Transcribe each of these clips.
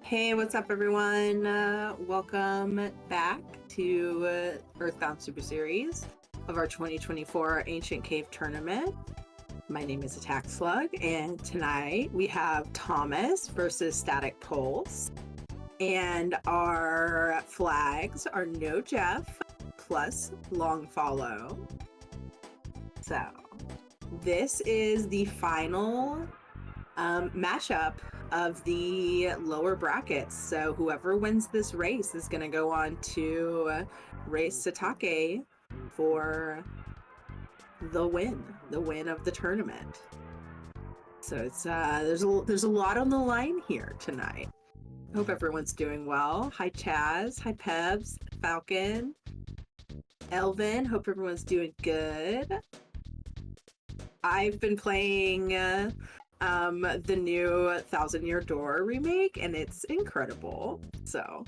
Hey, what's up, everyone? Welcome back to Earthbound Super Series of our 2024 Ancient Cave Tournament. My name is Attack Slug, and tonight we have Thomas versus StaticPulse. And our flags are No Jeff plus Long Follow. So, this is the final mashup of the lower brackets. So whoever wins this race is going to go on to race Satake for the win of the tournament. So it's there's a lot on the line here tonight. Hope everyone's doing well. Hi Chaz, hi Pebs, Falcon, Elvin. Hope everyone's doing good. I've been playing the new Thousand Year Door remake, and it's incredible. So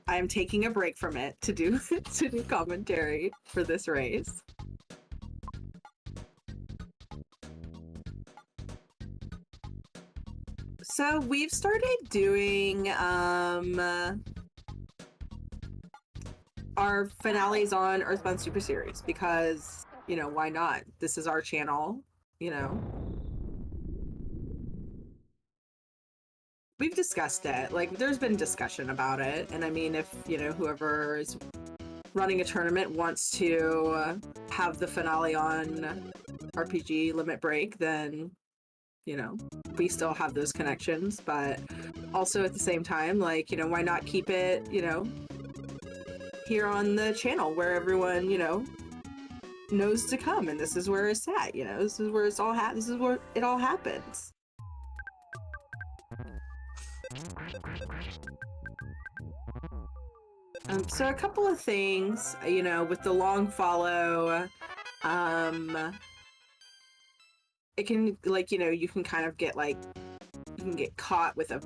I'm taking a break from it to do commentary for this race. So we've started doing our finales on Earthbound Super Series because, you know, why not? This is our channel, you know. We've discussed it. Like, there's been discussion about it. And I mean, if, you know, whoever is running a tournament wants to have the finale on RPG Limit Break, then, you know, we still have those connections. But also at the same time, like, you know, why not keep it, you know, here on the channel where everyone, you know, knows to come. And this is where it's at, you know, this is where it's all this is where it all happens. So a couple of things, you know, with the long follow, it can, like, you know, you can kind of get, like, you can get caught with a,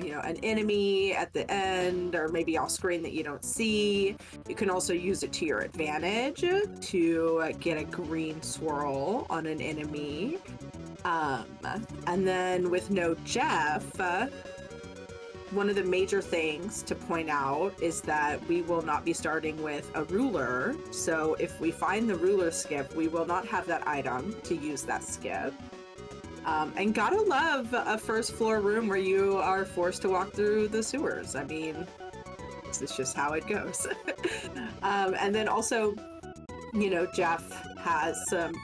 you know, an enemy at the end, or maybe off screen that you don't see. You can also use it to your advantage to get a green swirl on an enemy. And then with No Jeff, one of the major things to point out is that we will not be starting with a ruler. So if we find the ruler skip, we will not have that item to use that skip. And gotta love a first floor room where you are forced to walk through the sewers. I mean, this is just how it goes. And then also, you know, Jeff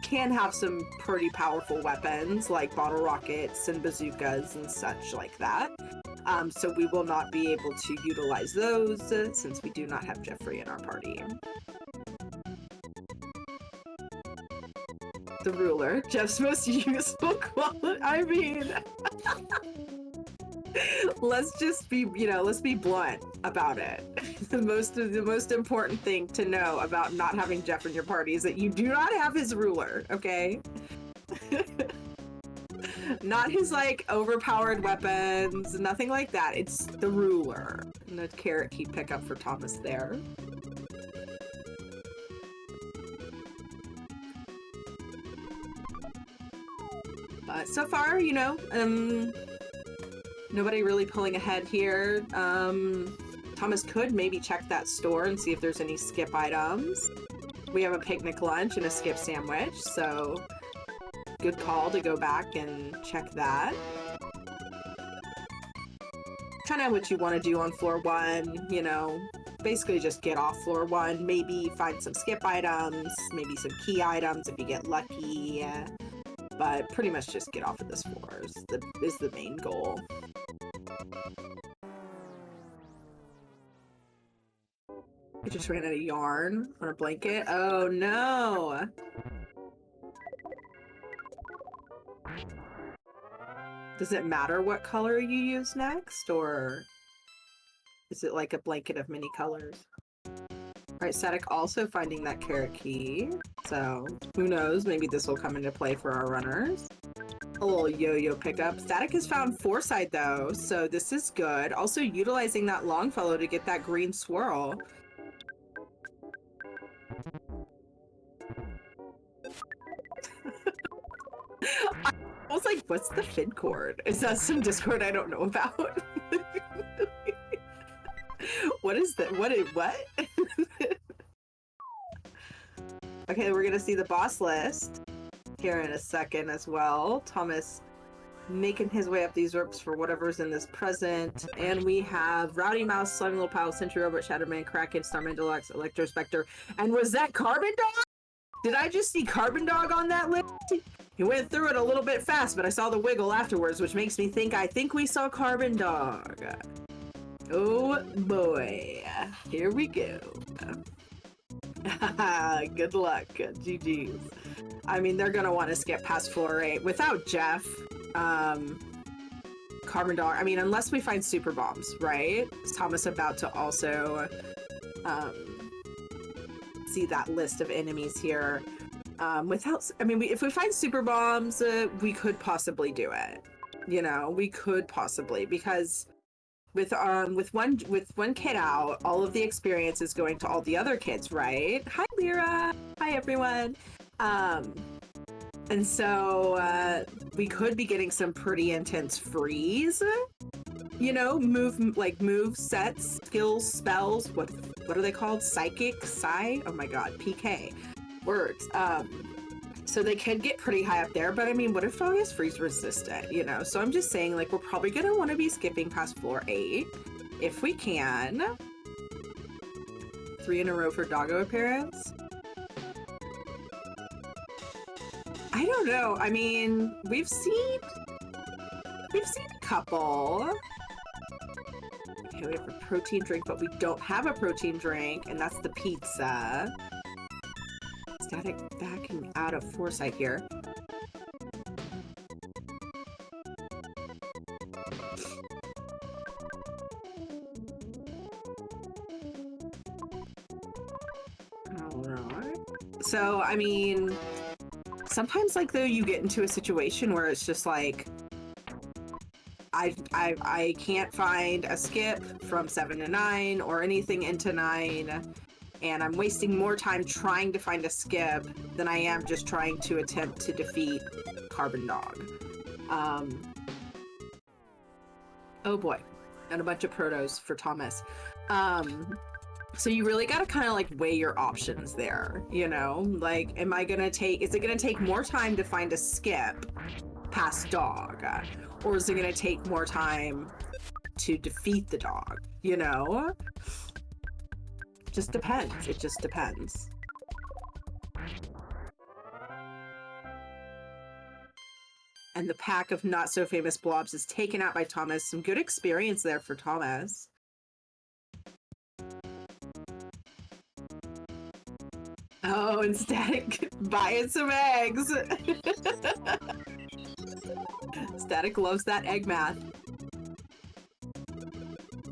can have some pretty powerful weapons like bottle rockets and bazookas and such like that. So we will not be able to utilize those since we do not have Jeffrey in our party. The ruler, Jeff's most useful quality. I mean, let's just be, you know, let's be blunt about it. The most important thing to know about not having Jeff in your party is that you do not have his ruler, okay? Not his, like, overpowered weapons, nothing like that. It's the ruler. And the carrot key pickup for Thomas there. But so far, you know, nobody really pulling ahead here. Thomas could maybe check that store and see if there's any skip items. We have a picnic lunch and a skip sandwich, so good call to go back and check that. Kind of what you want to do on floor 1, you know, basically just get off floor 1, maybe find some skip items, maybe some key items if you get lucky, but pretty much just get off of this floor is the main goal. I just ran out of yarn on a blanket. Oh no! Does it matter what color you use next, or is it like a blanket of many colors? Alright, Static also finding that carrot key, so who knows, maybe this will come into play for our runners. A little yo-yo pickup. Static has found Foresight though, so this is good. Also utilizing that Longfellow to get that green swirl. was like, what's the FID cord? Is that some Discord I don't know about? What is that? What? Okay, we're gonna see the boss list here in a second as well. Thomas making his way up these ropes for whatever's in this present. And we have Rowdy Mouse, Slimy Little Pal, Sentry Robot, Shatterman, Kraken, Starman Deluxe, Electro Spectre. And was that Carbon Dog? Did I just see Carbon Dog on that list? He went through it a little bit fast, but I saw the wiggle afterwards, which makes me think I think we saw Carbon Dog. Oh boy. Here we go. Good luck. GG's. I mean, they're gonna want to skip past floor 8 without Jeff. Carbon Dog. I mean, unless we find super bombs, right? Is Thomas about to also see that list of enemies here? Without, I mean, if we find super bombs, we could possibly do it. You know, we could possibly, because with one kid out, all of the experience is going to all the other kids, right? Hi, Lyra. Hi, everyone. And so we could be getting some pretty intense freeze. You know, move sets, skills, spells. What are they called? Psychic, oh my god, PK words. So they could get pretty high up there, but I mean, what if dog is freeze resistant, you know? So I'm just saying, like, we're probably gonna want to be skipping past floor 8 if we can. 3 in a row for doggo appearance. I don't know. I mean, we've seen a couple. Okay, we have a protein drink, but we don't have a protein drink, and that's the pizza. Static backing out of Foresight here. Alright. So, I mean, sometimes, like, though, you get into a situation where it's just like, I can't find a skip from 7 to 9 or anything into 9, and I'm wasting more time trying to find a skip than I am just trying to attempt to defeat Carbon Dog. Oh boy, and a bunch of protos for Thomas. So you really gotta kind of like weigh your options there, you know? Like, is it gonna take more time to find a skip past dog? Or is it gonna take more time to defeat the dog, you know? Just depends. It just depends. And the pack of not so famous blobs is taken out by Thomas. Some good experience there for Thomas. Oh, and Static buying some eggs. Static loves that egg math.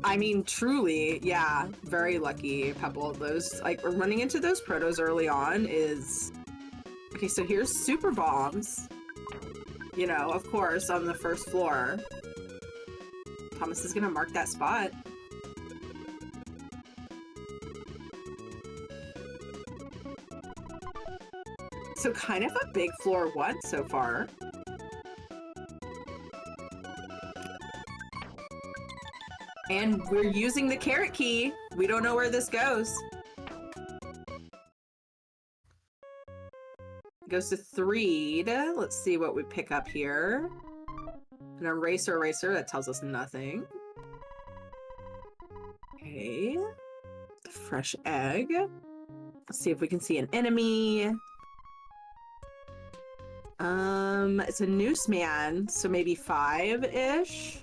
I mean, truly, yeah, very lucky. Pebble, those, like, we're running into those protos early on is... Okay, so here's super bombs. You know, of course, on the first floor. Thomas is gonna mark that spot. So kind of a big floor 1 so far. And we're using the carrot key. We don't know where this goes. It goes to 3. Let's see what we pick up here. An eraser, that tells us nothing. Okay. Fresh egg. Let's see if we can see an enemy. It's a noose man, so maybe 5-ish.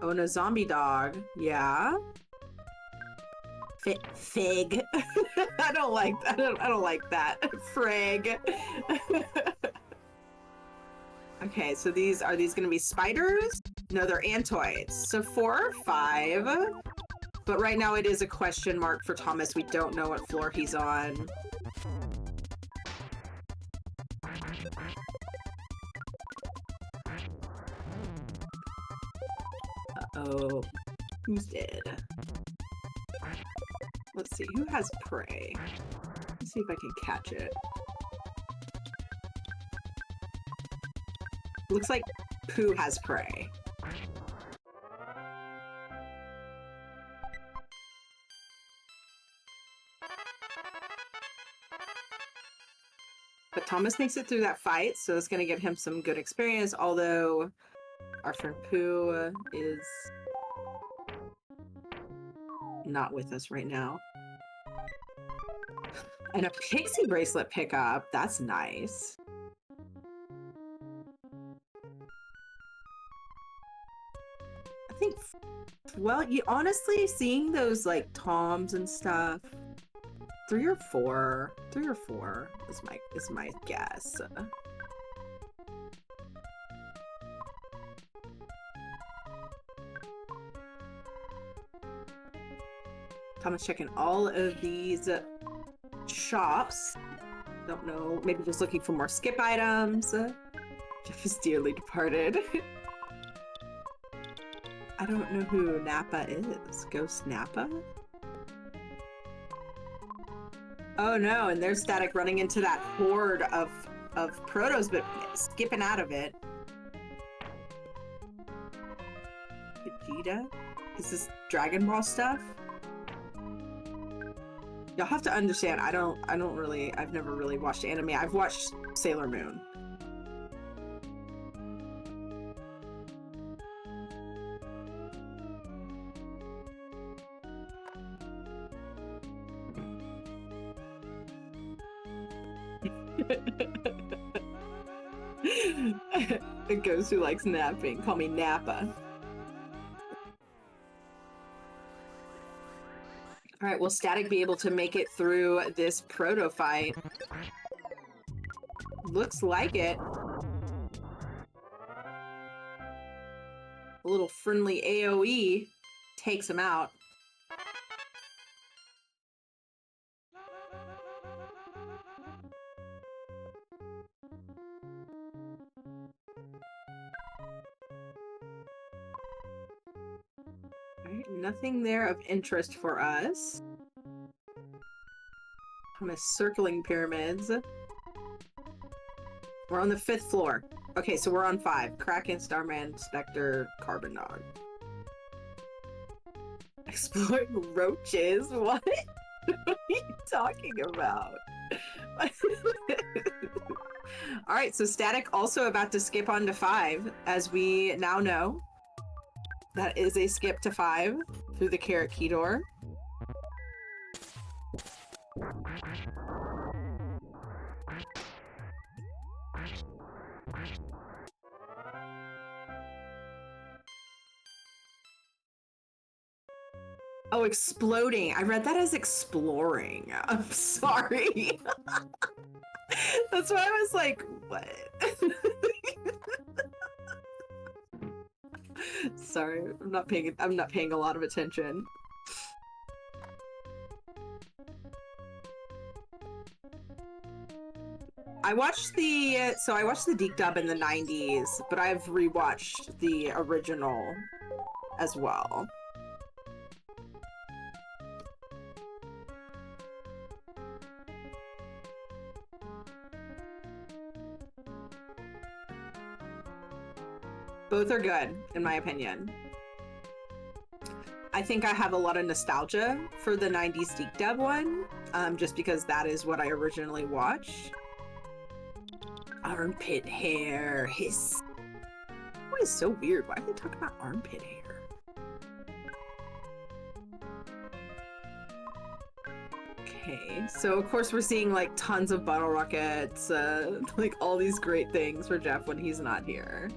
Oh, and a zombie dog. Yeah. Fig. I don't like that. I don't like that. Frig. Okay, so are these gonna be spiders? No, they're antoids. So 4 or 5. But right now it is a question mark for Thomas. We don't know what floor he's on. Uh-oh. Who's dead? Let's see, who has prey? Let's see if I can catch it. Looks like Pooh has prey. But Thomas makes it through that fight, so it's going to get him some good experience, although our friend Pooh is not with us right now. And a pixie bracelet pickup. That's nice. I think, well, you honestly, seeing those like toms and stuff, 3 or 4 is my guess. Thomas checking all of these shops. Don't know, maybe just looking for more skip items. Jeff is dearly departed. I don't know who Nappa is. Ghost Nappa? Oh no, and there's Static running into that horde of Protos, but skipping out of it. Vegeta? Is this Dragon Ball stuff? Y'all have to understand, I've never really watched anime. I've watched Sailor Moon. A ghost who likes napping. Call me Nappa. All right, will Static be able to make it through this proto fight? Looks like it. A little friendly AoE takes him out. Alright, nothing there of interest for us. I'm circling pyramids. We're on the 5th floor. Okay, so we're on 5. Kraken, Starman, Spectre, Carbon Dog. Exploring roaches? What? What are you talking about? Alright, so Static also about to skip on to 5, as we now know. That is a skip to 5 through the carrot key door. Oh, exploding. I read that as exploring. I'm sorry. That's why I was like, what? Sorry, I'm not paying a lot of attention. I watched the Deke dub in the 90s, but I've rewatched the original as well. Both are good, in my opinion. I think I have a lot of nostalgia for the 90s Deke dub one, just because that is what I originally watched. Armpit hair, hiss. What is so weird? Why are they talking about armpit hair? Okay, so of course we're seeing like tons of bottle rockets, like all these great things for Jeff when he's not here.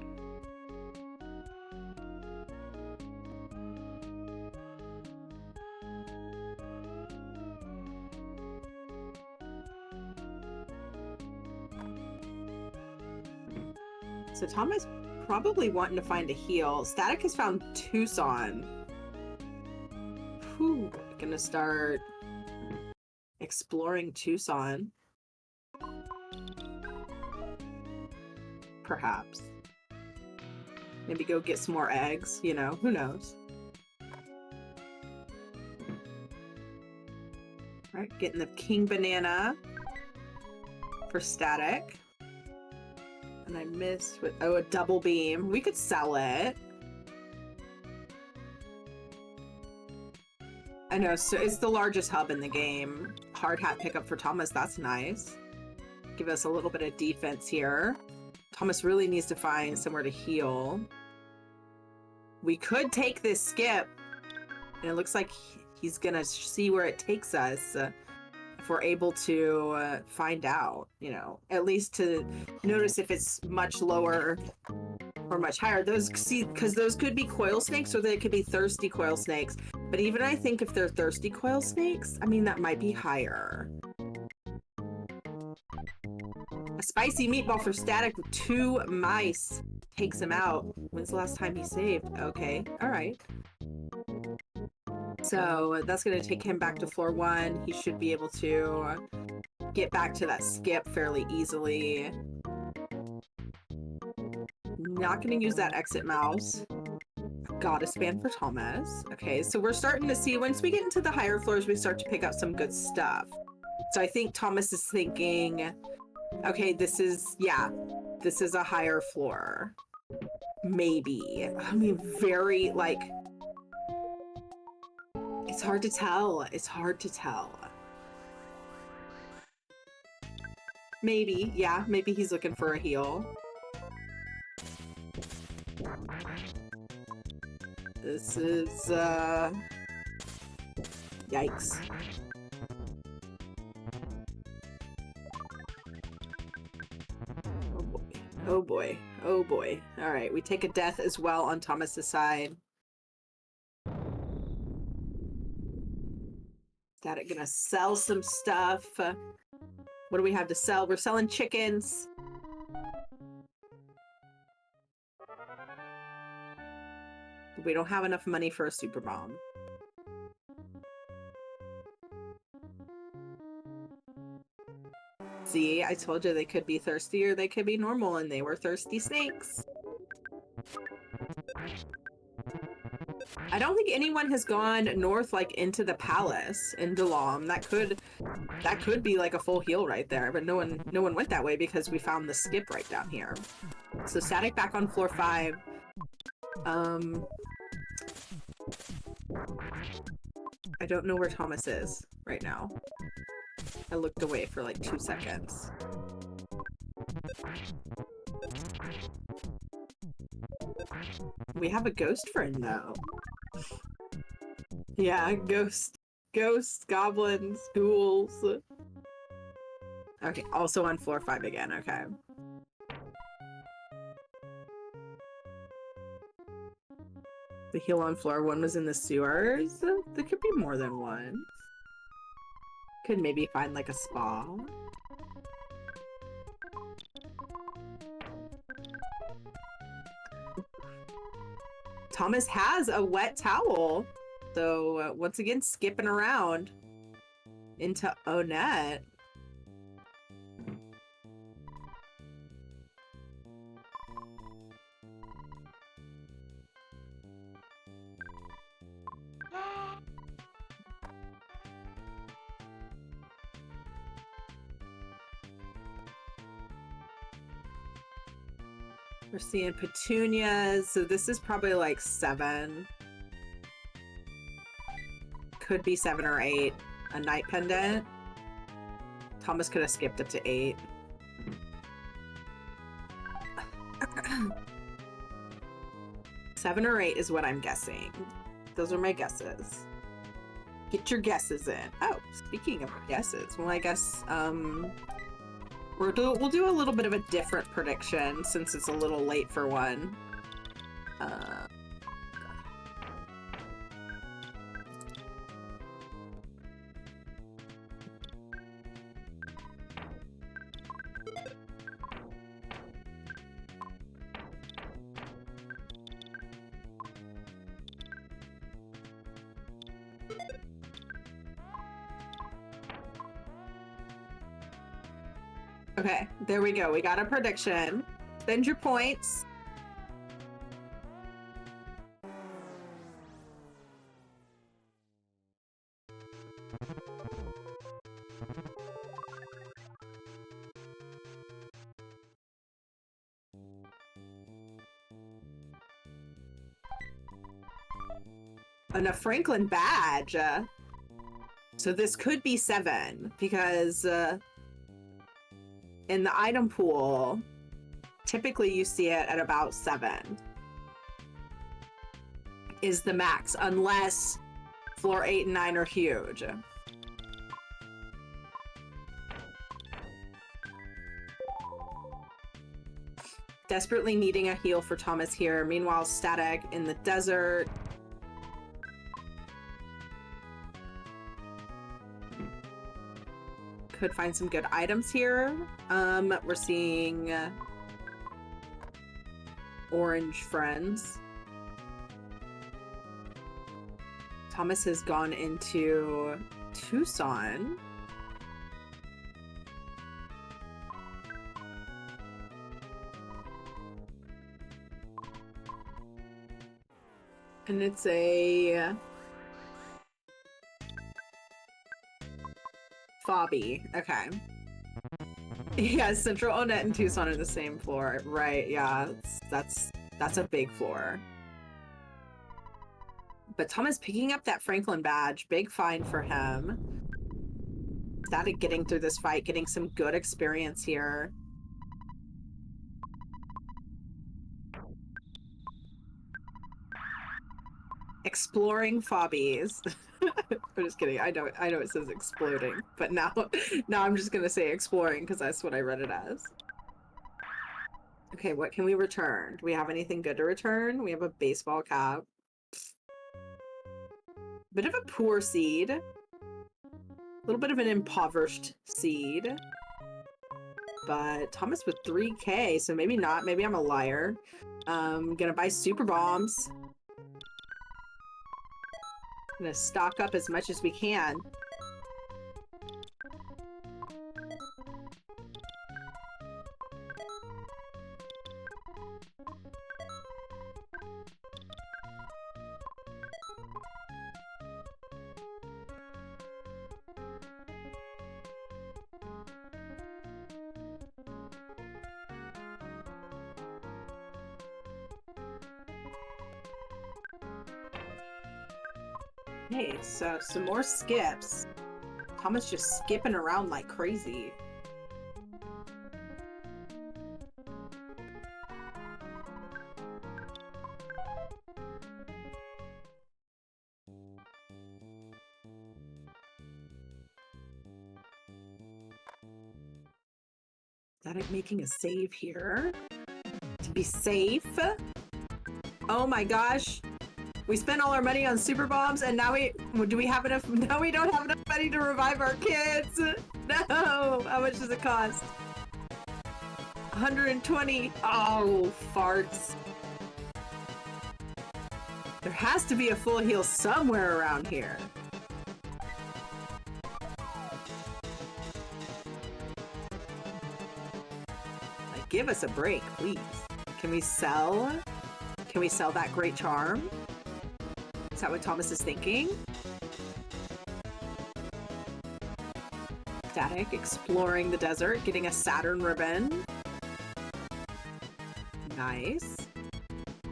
So Tom is probably wanting to find a heal. Static has found Tucson. Whew, gonna start exploring Tucson. Perhaps. Maybe go get some more eggs, you know, who knows. All right, getting the king banana for Static. And I missed with, oh, a double beam. We could sell it. I know, so it's the largest hub in the game. Hard hat pickup for Thomas, that's nice. Give us a little bit of defense here. Thomas really needs to find somewhere to heal. We could take this skip, and it looks like he's gonna see where it takes us. If we're able to find out, you know, at least to notice if it's much lower or much higher. Those, see, because those could be coil snakes or they could be thirsty coil snakes. But even I think if they're thirsty coil snakes, I mean, that might be higher. A spicy meatball for Static with 2 mice takes him out. When's the last time he saved? Okay, all right. So that's going to take him back to floor 1. He should be able to get back to that skip fairly easily. Not going to use that exit mouse. Goddess band for Thomas. Okay, so we're starting to see, once we get into the higher floors, we start to pick up some good stuff. So I think Thomas is thinking, okay, this is, yeah, this is a higher floor. Maybe. I mean, very, like, it's hard to tell. It's hard to tell. Maybe, yeah, maybe he's looking for a heal. This is, yikes. Oh boy, oh boy, oh boy. All right, we take a death as well on Thomas's side. Static gonna sell some stuff. What do we have to sell? We're selling chickens. We don't have enough money for a super bomb. See, I told you they could be thirsty or they could be normal, and they were thirsty snakes. I don't think anyone has gone north, like, into the palace in Dalam. That could be like a full heal right there, but no one went that way because we found the skip right down here. So Static back on floor 5. I don't know where Thomas is right now. I looked away for like 2 seconds. We have a ghost friend though. Yeah, ghosts, goblins, ghouls. Okay, also on floor 5 again, okay. The heal on floor 1 was in the sewers? There could be more than one. Could maybe find like a spa. Thomas has a wet towel. So once again, skipping around into Onette. We're seeing petunias, so this is probably like 7. Could be 7 or 8. A night pendant. Thomas could have skipped up to 8. Seven or 8 is what I'm guessing. Those are my guesses. Get your guesses in. Oh, speaking of guesses, well, I guess we'll do a little bit of a different prediction since it's a little late for one. Okay, there we go. We got a prediction. Spend your points. And a Franklin badge. So this could be 7 because in the item pool, typically you see it at about 7 is the max, unless floor 8 and 9 are huge. Desperately needing a heal for Thomas here. Meanwhile, Static in the desert. Could find some good items here. We're seeing orange friends. Thomas has gone into Tucson. And it's a Fobby. Okay. Yeah, Central Onet and Tucson are the same floor. Right, yeah. That's a big floor. But Thomas picking up that Franklin badge, big find for him. Static getting through this fight, getting some good experience here. Exploring Fobbies. I'm just kidding. I know it says exploding, but now I'm just gonna say exploring because that's what I read it as. Okay, what can we return? Do we have anything good to return? We have a baseball cap. Bit of a poor seed. A little bit of an impoverished seed. But Thomas with 3K, so maybe not. Maybe I'm a liar. Gonna buy super bombs. Gonna stock up as much as we can. Okay, so some more skips. Thomas just skipping around like crazy. Static making a save here. To be safe. Oh my gosh. We spent all our money on super bombs and now do we have enough? No, we don't have enough money to revive our kids. No, how much does it cost? 120. Oh, farts. There has to be a full heal somewhere around here. Like, give us a break, please. Can we sell? Can we sell that great charm? Is that what Thomas is thinking? Static exploring the desert, getting a Saturn ribbon. Nice.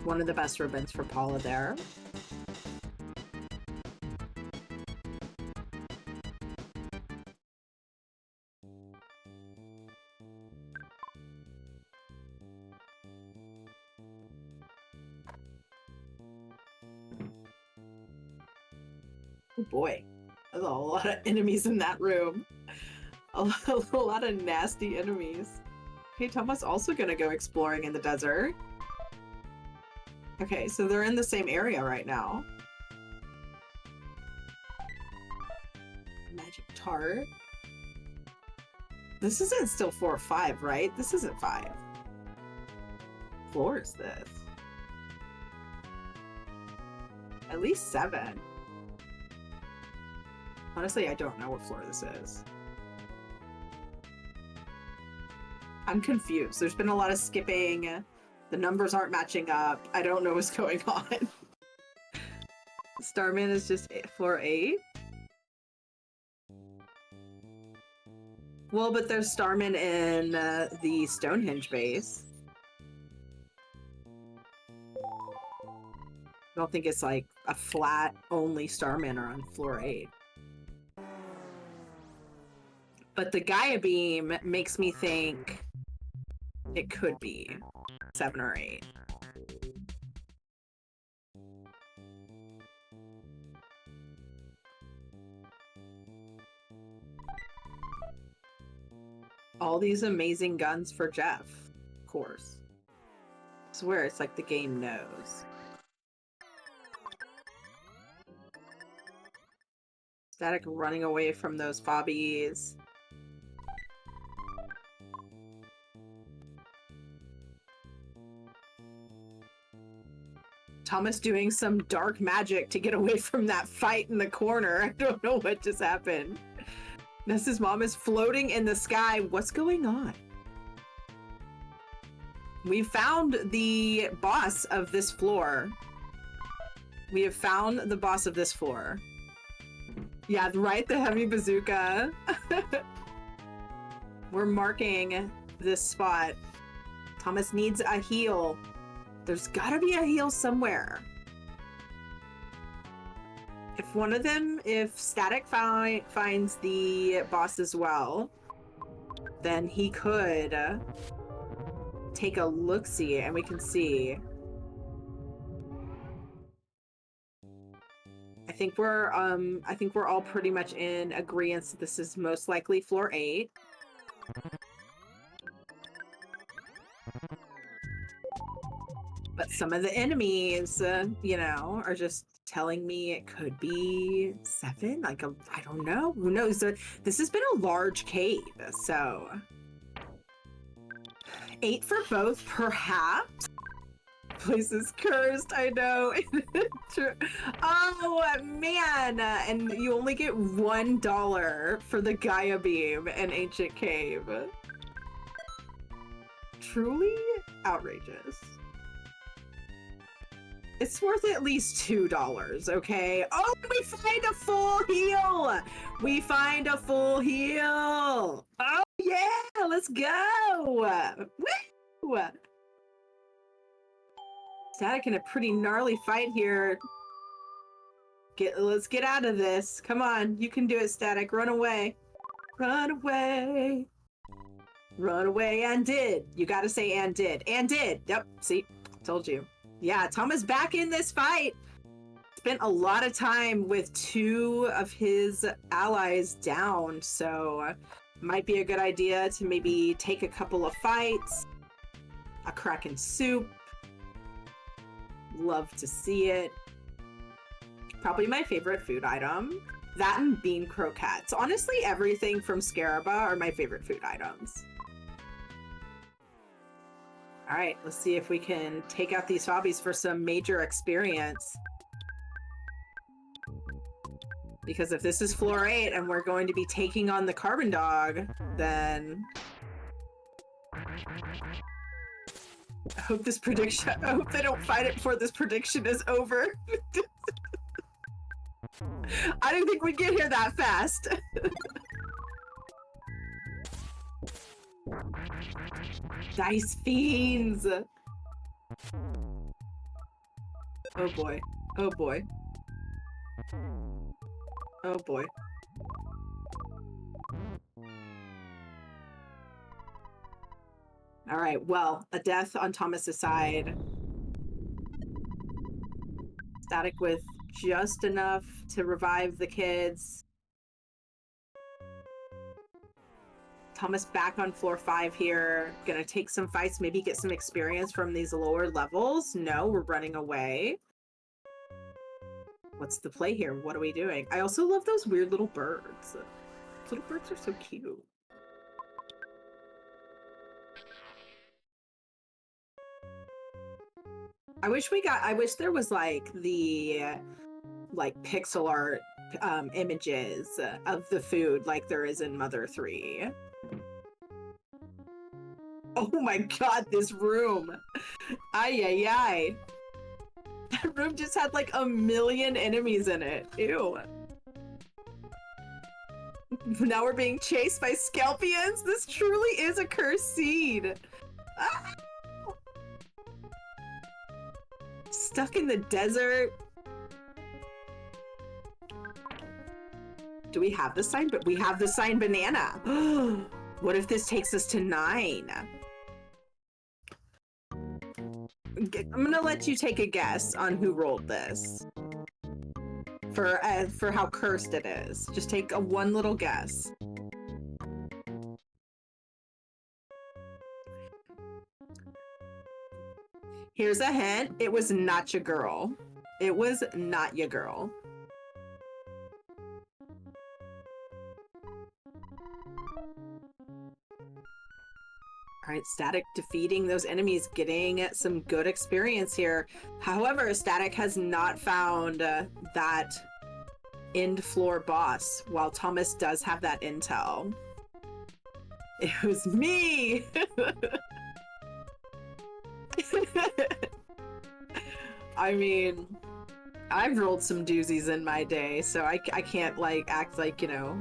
One of the best ribbons for Paula there. Oh boy, there's a lot of enemies in that room. A lot of nasty enemies. Okay, Thomas also gonna go exploring in the desert. Okay, so they're in the same area right now. Magic tart. This isn't still 4 or 5, right? This isn't 5. What floor is this? At least 7. Honestly, I don't know what floor this is. I'm confused. There's been a lot of skipping. The numbers aren't matching up. I don't know what's going on. Starman is just floor 8. Well, but there's Starman in the Stonehenge base. don't think it's like a flat only Star Manor on floor 8. But the Gaia Beam makes me think it could be 7 or 8. All these amazing guns for Jeff, of course. I swear it's like the game knows. Static running away from those fobbies. Thomas doing some dark magic to get away from that fight in the corner. I don't know what just happened. Ness's mom is floating in the sky. What's going on? We found the boss of this floor. We have found the boss of this floor. Yeah, right, the heavy bazooka. We're marking this spot. Thomas needs a heal. There's gotta be a heal somewhere. If one of them, if Static finds the boss as well, then he could take a look-see and we can see. I think we're all pretty much in agreement that this is most likely floor 8. But some of the enemies, you know, are just telling me it could be 7. Like, I don't know. Who knows? This has been a large cave, so 8 for both, perhaps. Place is cursed. I know. Oh man! And you only get $1 for the Gaia Beam and Ancient Cave. Truly outrageous. It's worth at least $2, okay? Oh, we find a full heal! We find a full heal! Oh, yeah! Let's go! Woo! Static in a pretty gnarly fight here. Let's get out of this. Come on, you can do it, Static. Run away. Run away. Run away and did. You gotta say and did. And did. Yep, see? Told you. Yeah, Tom is back in this fight. Spent a lot of time with 2 of his allies down, so might be a good idea to maybe take a couple of fights. A Kraken soup. Love to see it. Probably my favorite food item. That and bean croquettes. Honestly, everything from Scaraba are my favorite food items. All right, let's see if we can take out these hobbies for some major experience. Because if this is floor 8 and we're going to be taking on the Carbon Dog, then I hope this prediction, I hope they don't fight it before this prediction is over. I didn't think we'd get here that fast. Dice fiends! Oh boy. Oh boy. Oh boy. Alright, well, a death on Thomas's side. Static with just enough to revive the kids. Thomas back on floor 5 here. Gonna take some fights, maybe get some experience from these lower levels. No, we're running away. What's the play here? What are we doing? I also love those weird little birds. Little birds are so cute. I wish there was like the pixel art images of the food like there is in Mother 3. Oh my god, this room. Ay, ay, ay. That room just had like 1,000,000 enemies in it. Ew. Now we're being chased by Scalpions? This truly is a cursed seed. Ah! Stuck in the desert. Do we have the sign? But we have the sign banana. What if this takes us to 9? I'm gonna let you take a guess on who rolled this. For how cursed it is. Just take one little guess. Here's a hint. It was not your girl. It was not your girl. All right, Static defeating those enemies, getting some good experience here. However, Static has not found that end floor boss, while Thomas does have that intel. It was me! I mean, I've rolled some doozies in my day, so I can't like act like, you know,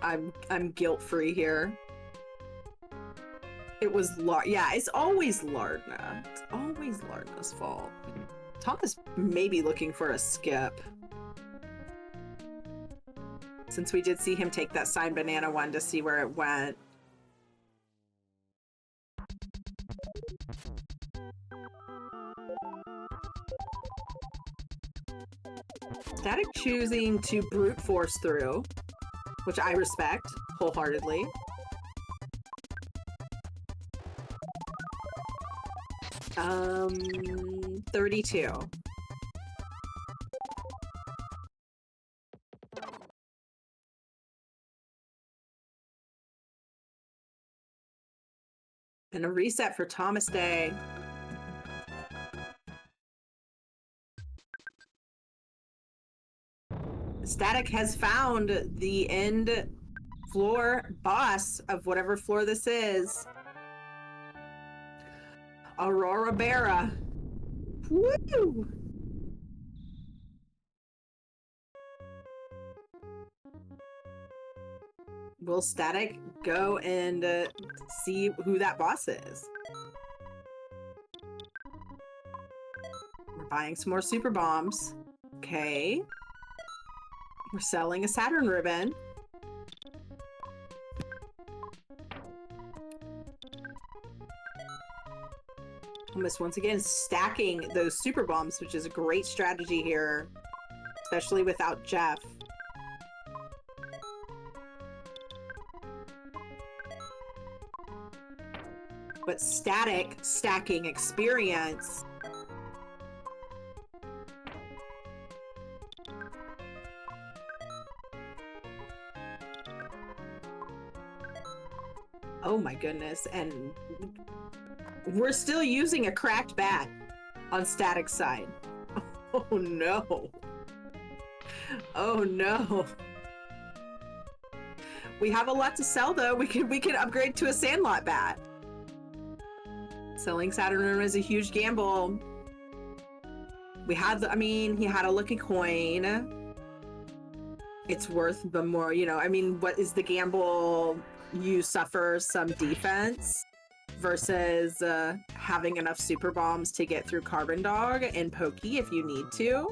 I'm guilt-free here. It was yeah, it's always Lardna. It's always Lardna's fault. Thomas may be looking for a skip. Since we did see him take that signed banana one to see where it went. Static choosing to brute force through, which I respect wholeheartedly. Um, 32. And a reset for Thomas Day. Static has found the end floor boss of whatever floor this is. Aurora Barra. Woo! Will Static go and see who that boss is? We're buying some more super bombs. Okay. We're selling a Saturn ribbon. Thomas once again stacking those super bombs, which is a great strategy here, especially without Jeff. But Static stacking experience. Oh my goodness, and we're still using a cracked bat on Static's side. Oh no. Oh no. We have a lot to sell though. We can upgrade to a Sandlot bat. Selling Saturn is a huge gamble. We had the, I mean, he had a lucky coin. It's worth the more, you know, I mean, what is the gamble? You suffer some defense versus having enough super bombs to get through Carbon Dog and Pokey if you need to.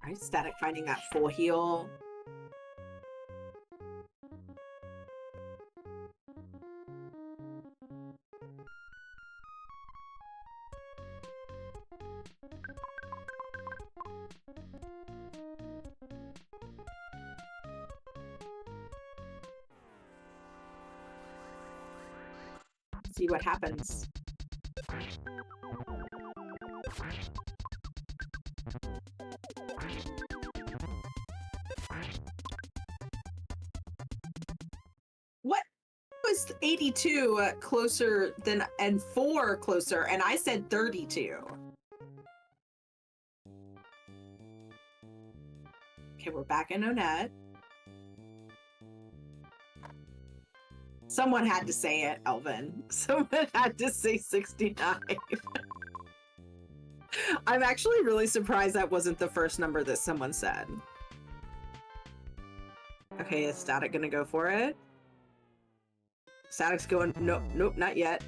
Alright, Static finding that full heal. See what happens. What was 82 closer than, and 4 closer, and I said 32. Okay, we're back in Onett. Someone had to say it, Elvin. Someone had to say 69. I'm actually really surprised that wasn't the first number that someone said. Okay, is Static gonna go for it? Static's going, nope, nope, not yet.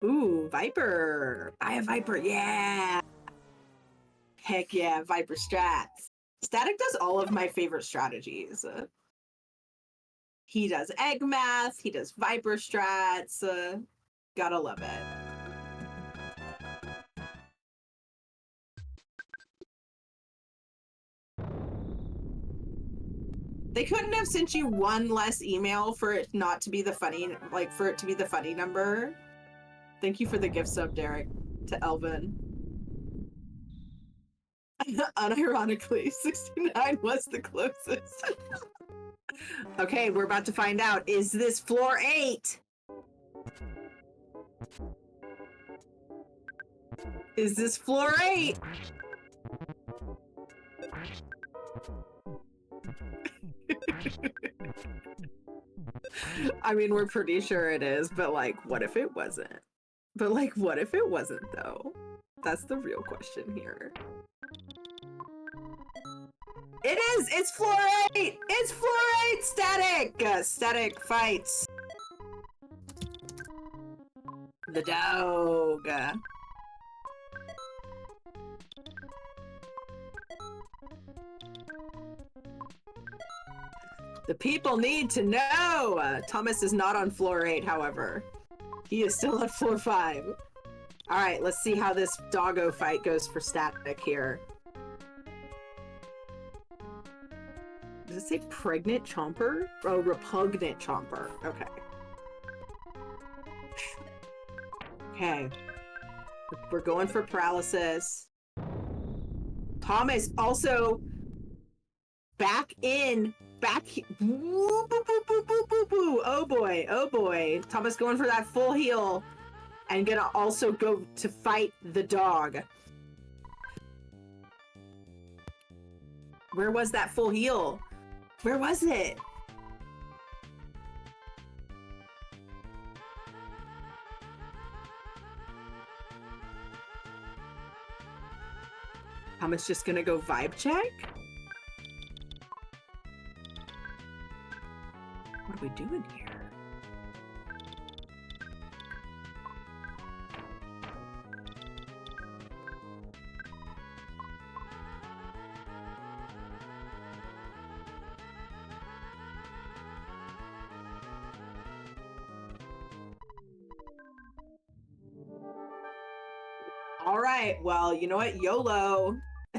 Ooh, Viper. I have Viper, yeah. Heck yeah, Viper strats. Static does all of my favorite strategies. He does egg math, he does Viper strats. Gotta love it. They couldn't have sent you one less email for it not to be the funny, like for it to be the funny number. Thank you for the gift sub, Derek, to Elvin. Unironically, 69 was the closest. Okay, we're about to find out. Is this floor 8? Is this floor 8? I mean, we're pretty sure it is, but like, what if it wasn't? But like, what if it wasn't though? That's the real question here. It is! It's floor 8! It's floor 8! Static! Static fights. The dog. The people need to know! Thomas is not on floor 8, however. He is still at floor 5. Alright, let's see how this doggo fight goes for Static here. Does it say pregnant chomper? Oh, repugnant chomper. Okay. Okay. We're going for paralysis. Thomas also back in. Woo, boo, boo, boo, boo, boo, boo. Oh boy, oh boy. Thomas going for that full heal. And gonna also go to fight the dog. Where was that full heal? Where was it? Thomas just gonna go vibe check? What are we doing here? All right, well, you know what? YOLO.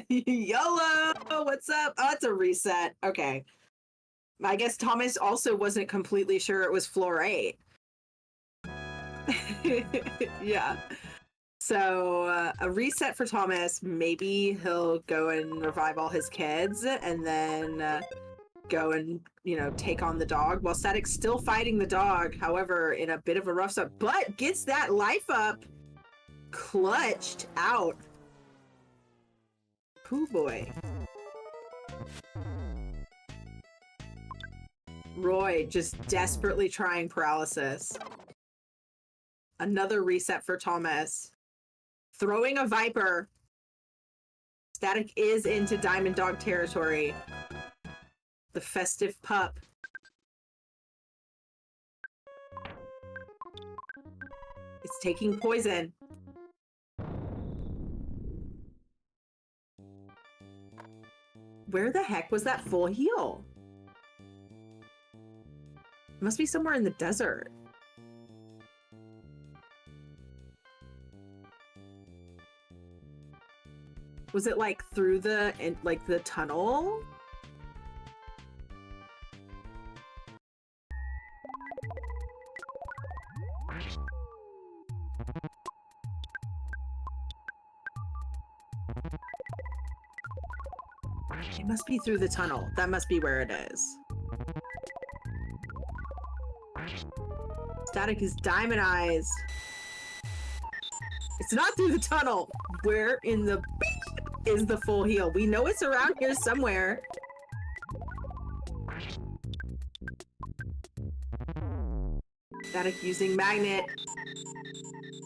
YOLO! What's up? Oh, it's a reset. Okay. I guess Thomas also wasn't completely sure it was floor 8. Yeah. So, a reset for Thomas. Maybe he'll go and revive all his kids and then go and, you know, take on the dog. While Static's still fighting the dog, however, in a bit of a rough spot, but gets that life up. Clutched out. Pooh boy. Roy just desperately trying paralysis. Another reset for Thomas. Throwing a Viper. Static is into Diamond Dog territory. The festive pup. It's taking poison. Where the heck was that full heal? It must be somewhere in the desert. Was it like through the tunnel? It must be through the tunnel. That must be where it is. Static is Diamond Eyes. It's not through the tunnel. Where in the... is the full heal? We know it's around here somewhere. Static using magnet.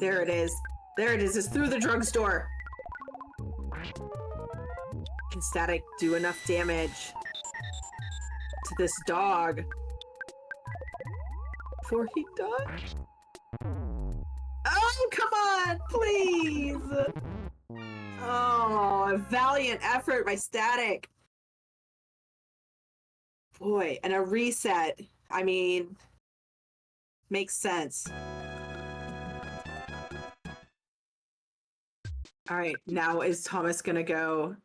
There it is. There it is. It's through the drugstore. Can Static do enough damage to this dog before he dies? Oh, come on, please. Oh, a valiant effort by Static. Boy, and a reset. I mean, makes sense. All right, now is Thomas gonna go?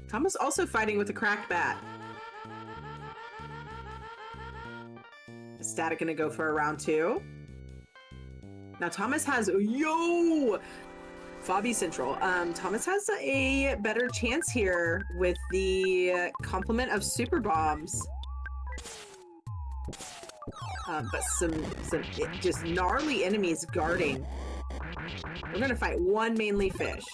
Thomas also fighting with a cracked bat. Is Static gonna go for a round 2? Now Thomas has, yo! Fobby Central. Thomas has a better chance here with the complement of super bombs. But some just gnarly enemies guarding. We're gonna fight one mainly fish.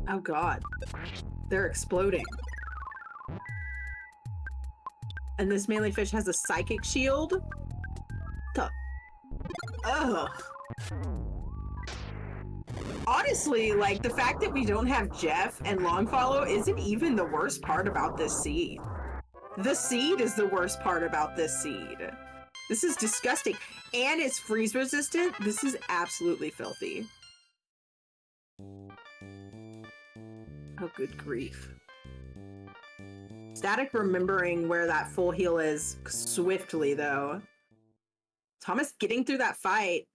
Oh god. They're exploding. And this mainly fish has a psychic shield? Ugh. Honestly, like, the fact that we don't have Jeff and Longfollow isn't even the worst part about this seed. The seed is the worst part about this seed. This is disgusting. And it's freeze resistant. This is absolutely filthy. Oh, good grief. Static remembering where that full heal is swiftly, though. Thomas getting through that fight.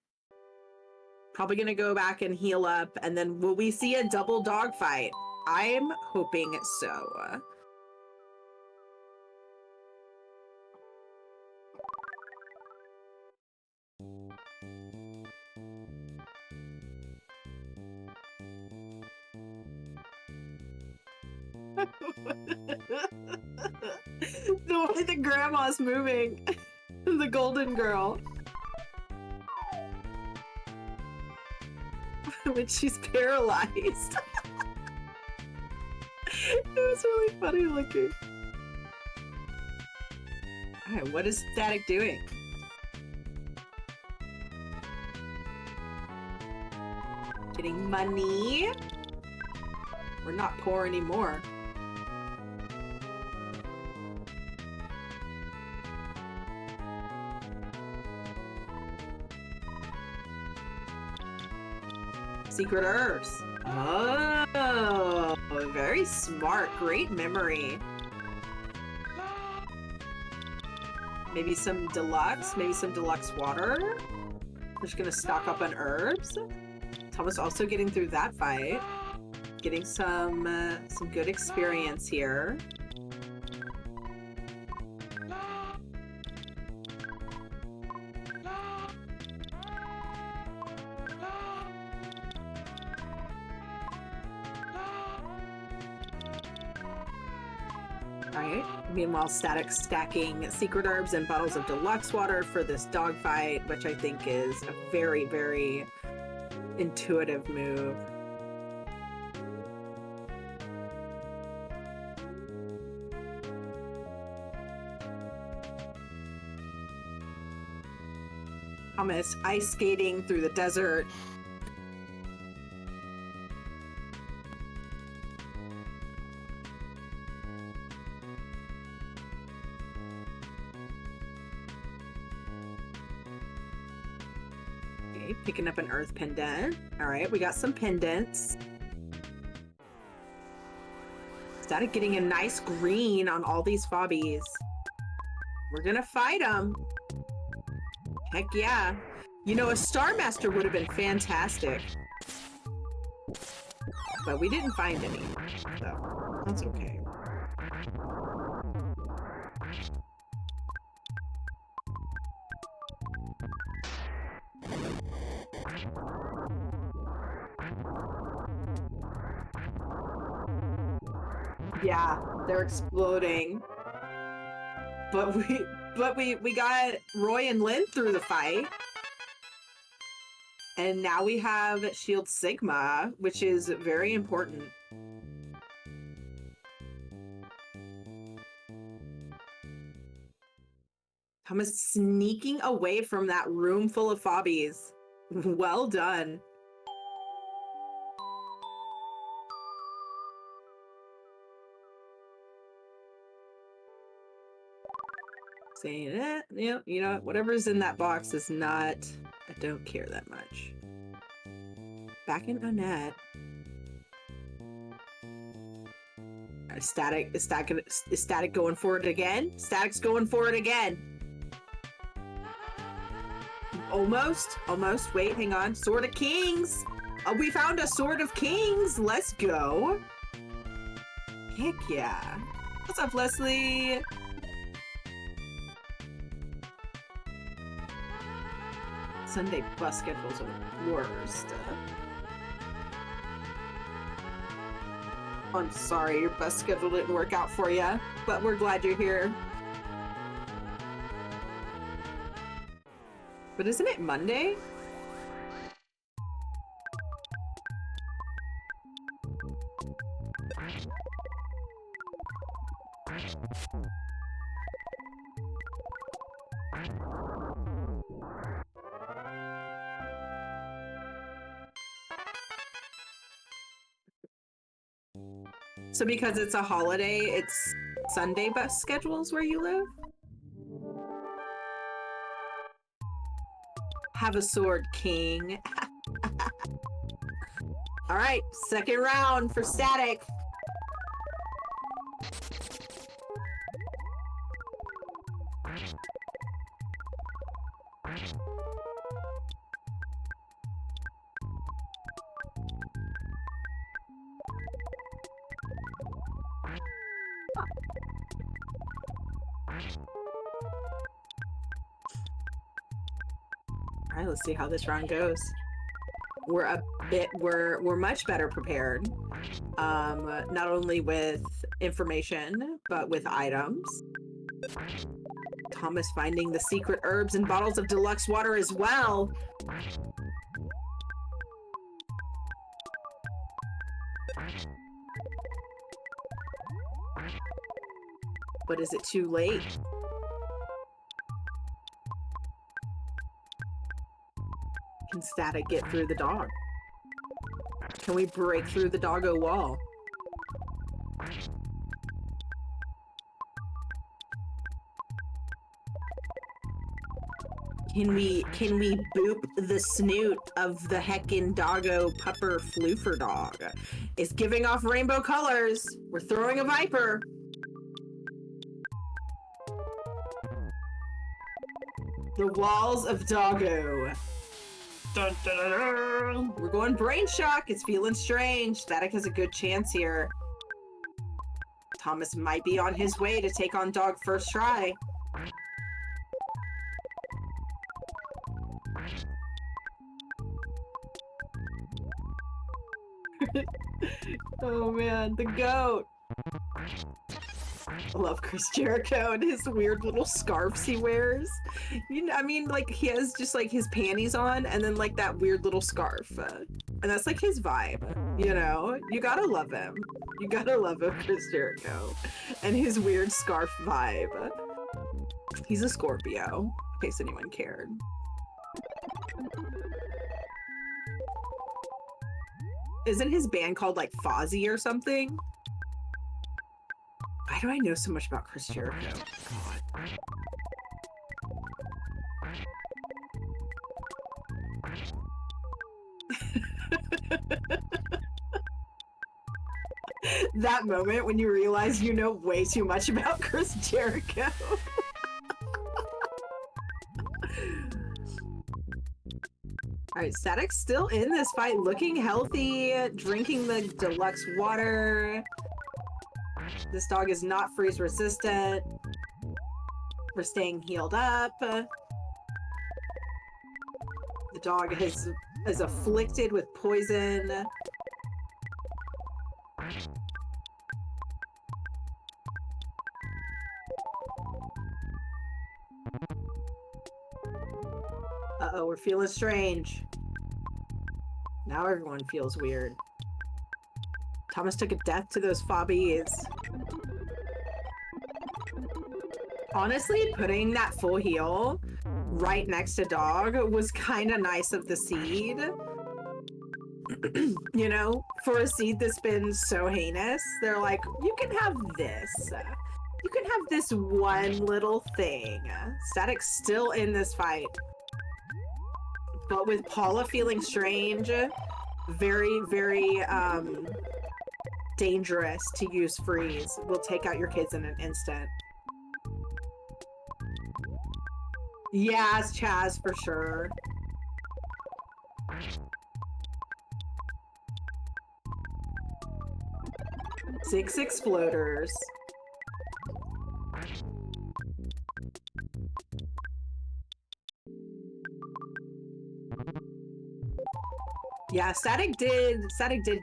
Probably gonna go back and heal up, and then will we see a double dog fight? I'm hoping so. The way the grandma's moving. The golden girl. When she's paralyzed. It was really funny looking. Alright, what is Static doing? Getting money. We're not poor anymore. Secret herbs. Oh, very smart. Great memory. Maybe some deluxe. Maybe some deluxe water. We're just gonna stock up on herbs. Thomas also getting through that fight. Getting some good experience here. Alright, meanwhile Static stacking secret herbs and bottles of deluxe water for this dogfight, which I think is a very, very intuitive move. Thomas ice skating through the desert. Okay, picking up an earth pendant. All right, we got some pendants. Static getting a nice green on all these fobbies. We're gonna fight them. Heck yeah. You know, a Star Master would have been fantastic. But we didn't find any, so that's okay. Yeah, they're exploding. But we got Roy and Lynn through the fight. And now we have Shield Sigma, which is very important. Thomas sneaking away from that room full of fobbies. Well done. Saying it, you know, whatever's in that box is not, I don't care that much. Back in Annette. Is Static going for it again? Static's going for it again. Almost. Wait, hang on. Sword of Kings. We found a Sword of Kings. Let's go. Heck yeah. What's up, Leslie? Sunday bus schedules are the worst. I'm sorry your bus schedule didn't work out for you, but we're glad you're here. But isn't it Monday? So because it's a holiday, it's Sunday bus schedules where you live? Have a sword, king. All right, second round for Static. All right, let's see how this round goes. We're much better prepared. Not only with information, but with items. Thomas finding the secret herbs and bottles of deluxe water as well. But is it too late? Can Static get through the dog? Can we break through the doggo wall? Can we boop the snoot of the heckin' doggo pupper floofer dog? It's giving off rainbow colors. We're throwing a viper. The walls of doggo. Dun, dun, dun, dun. We're going brain shock. It's feeling strange. Static has a good chance here. Thomas might be on his way to take on dog first try. Oh man, the goat. I love Chris Jericho and his weird little scarves he wears. You know, I mean, like, he has just like his panties on and then like that weird little scarf. And that's like his vibe, you know? You gotta love him. You gotta love him, Chris Jericho. And his weird scarf vibe. He's a Scorpio, in case anyone cared. Isn't his band called like Fozzy or something? Why do I know so much about Chris Jericho? God. That moment when you realize you know way too much about Chris Jericho. Alright, Static's still in this fight, looking healthy, drinking the deluxe water. This dog is not freeze resistant. We're staying healed up. The dog is afflicted with poison. Uh-oh, we're feeling strange. Now everyone feels weird. Thomas took a death to those fobbies. Honestly, putting that full heal right next to dog was kind of nice of the seed. You know, for a seed that's been so heinous, they're like, you can have this. You can have this one little thing. Static's still in this fight. But with Paula feeling strange, very, very dangerous to use freeze. Will take out your kids in an instant. Yes, Chaz, for sure. 6 exploders. Yeah, Static did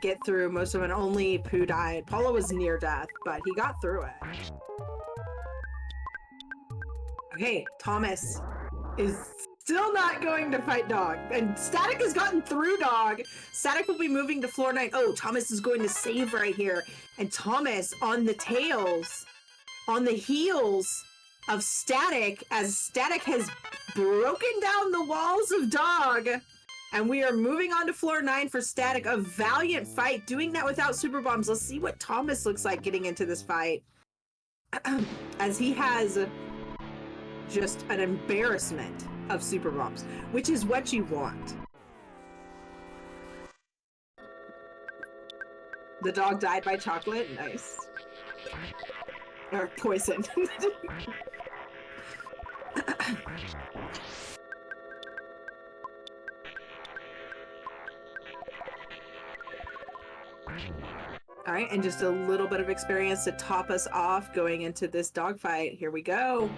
get through most of it. Only Pooh died. Paula was near death, but he got through it. Okay, Thomas is still not going to fight Dog. And Static has gotten through Dog. Static will be moving to floor 9. Oh, Thomas is going to save right here. And Thomas on the tails, on the heels of Static, as Static has broken down the walls of Dog. And we are moving on to floor 9 for Static. A valiant fight, doing that without super bombs. Let's see what Thomas looks like getting into this fight. As he has just an embarrassment of super bombs, which is what you want. The dog died by chocolate. Nice. Or poison. All right, and just a little bit of experience to top us off going into this dogfight. Here we go.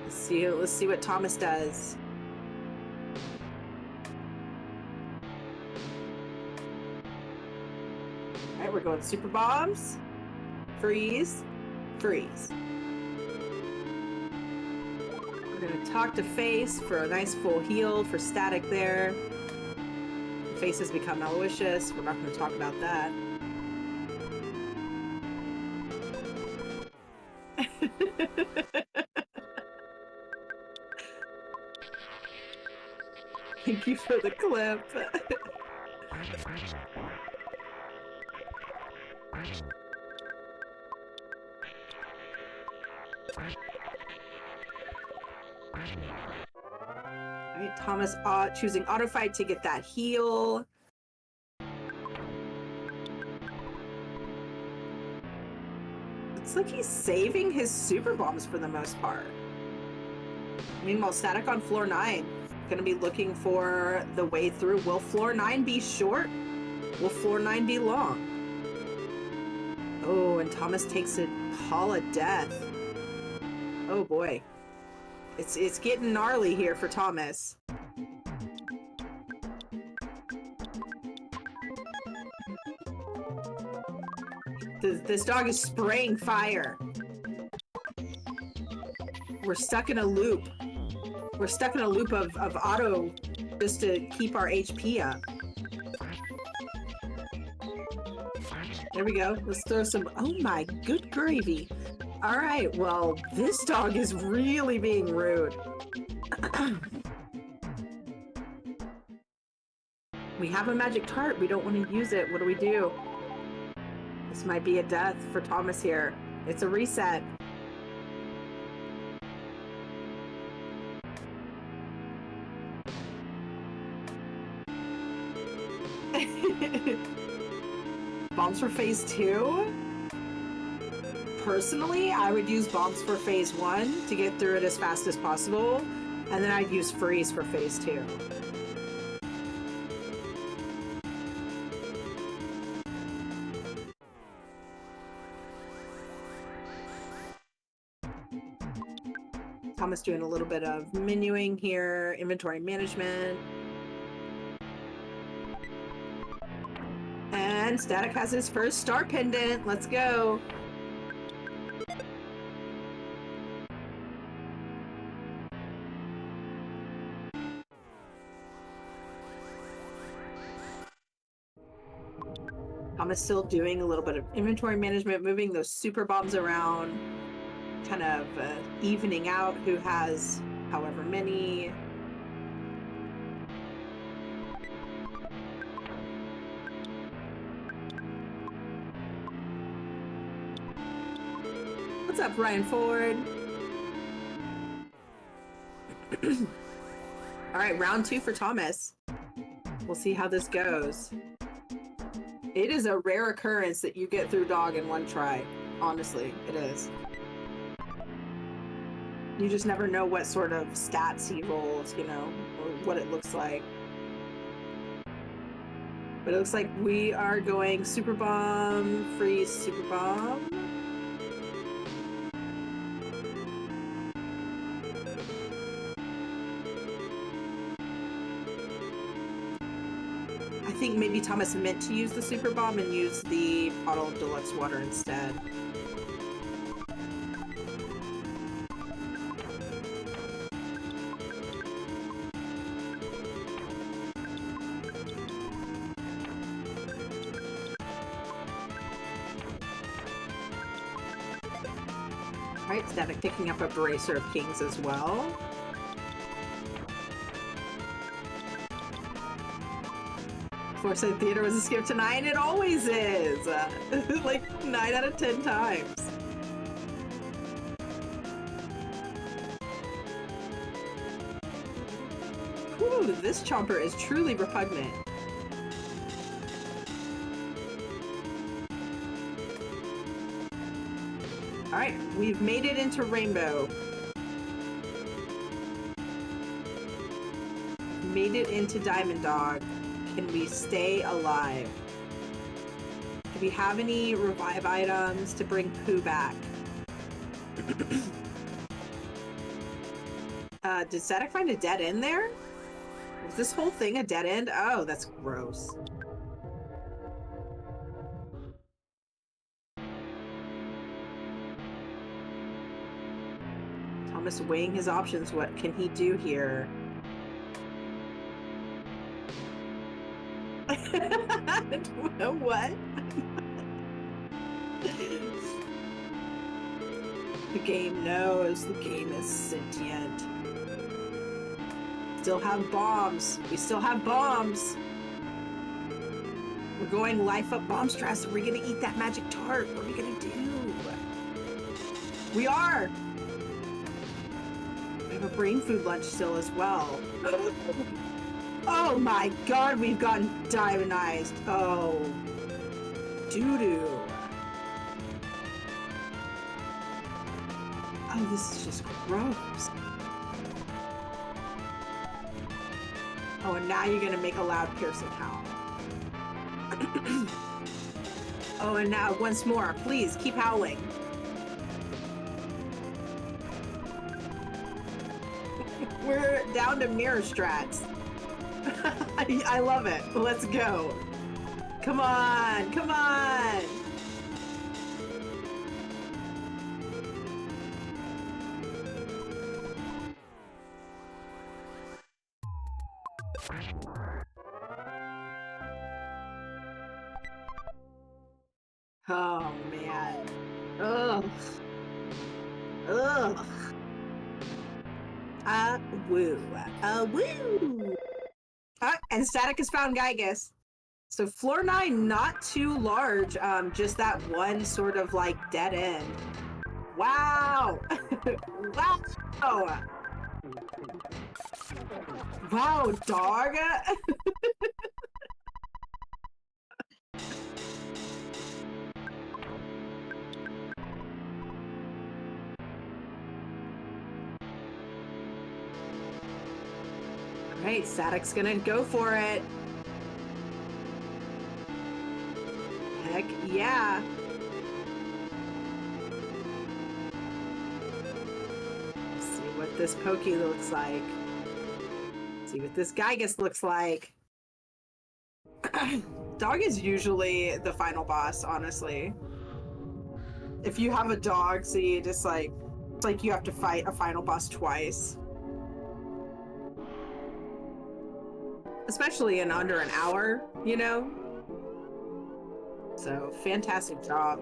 Let's see what Thomas does. All right, we're going super bombs. Freeze. Freeze. We're gonna talk to Face for a nice full heal for Static there. Face has become malicious. We're not going to talk about that. Thank you for the clip. Alright, Thomas choosing auto fight to get that heal. Looks like he's saving his super bombs for the most part. Meanwhile, Static on floor 9. Gonna be looking for the way through. Will floor 9 be short? Will floor 9 be long? Oh, and Thomas takes a Paula death. Oh boy. It's getting gnarly here for Thomas. This dog is spraying fire. We're stuck in a loop. We're stuck in a loop of auto just to keep our HP up. There we go. Let's throw some... Oh my good gravy. All right, well, this dog is really being rude. We have a magic tart. We don't want to use it. What do we do? This might be a death for Thomas here. It's a reset. Bombs for phase 2? Personally, I would use bombs for phase 1 to get through it as fast as possible, and then I'd use freeze for phase 2. Thomas doing a little bit of menuing here, inventory management. And Static has his first star pendant. Let's go. Thomas still doing a little bit of inventory management, moving those super bombs around, kind of evening out who has however many. What's up, Ryan Ford? All right, round 2 for Thomas. We'll see how this goes. It is a rare occurrence that you get through dog in one try. Honestly, it is. You just never know what sort of stats he rolls, you know, or what it looks like. But it looks like we are going super bomb, freeze, super bomb. I think maybe Thomas meant to use the super bomb and use the bottle of deluxe water instead. Right, Static picking up a Bracer of Kings as well. Foresight Theater was a skip tonight, and it always is! Like 9 out of 10 times. Whew, this chomper is truly repugnant. Alright, we've made it into Rainbow. Made it into Diamond Dog. Can we stay alive? Do we have any revive items to bring Pooh back? Did Static find a dead end there? Was this whole thing a dead end? Oh, that's gross. Thomas weighing his options. What can he do here? What? The game knows. The game is sentient. Still have bombs. We still have bombs. We're going life up bomb stress. Are we gonna eat that magic tart? What are we gonna do? We are! We have a brain food lunch still as well. Oh my god, we've gotten diamondized. Oh. Doo-doo. Oh, this is just gross. Oh, and now you're gonna make a loud piercing howl. Oh, and now once more, please keep howling. We're down to mirror strats. I love it. Let's go. Come on, come on. Oh man. Ugh. Ugh. Woo. Woo. And Static has found Gygus. So floor 9, not too large. Just that one sort of like dead end. Wow. Wow. Wow, dog. Alright, Static's gonna go for it. Heck yeah. Let's see what this Pokey looks like. Let's see what this Gygus looks like. Dog is usually the final boss, honestly. If you have a dog, so you just like, it's like you have to fight a final boss twice. Especially in under an hour, you know? So fantastic job.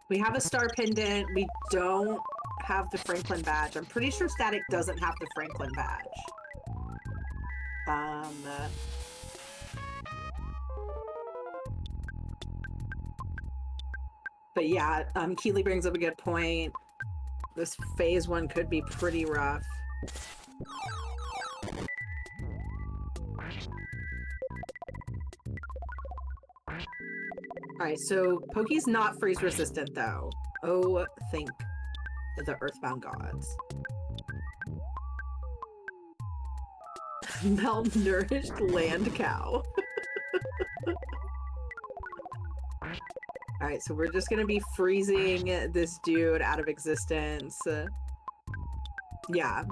We have a star pendant. We don't have the Franklin badge. I'm pretty sure Static doesn't have the Franklin badge. But yeah, Keely brings up a good point. This phase 1 could be pretty rough. Alright, so Pokey's not freeze resistant though. Oh, thank the Earthbound gods. Malnourished land cow. Alright, so we're just gonna be freezing this dude out of existence. Yeah.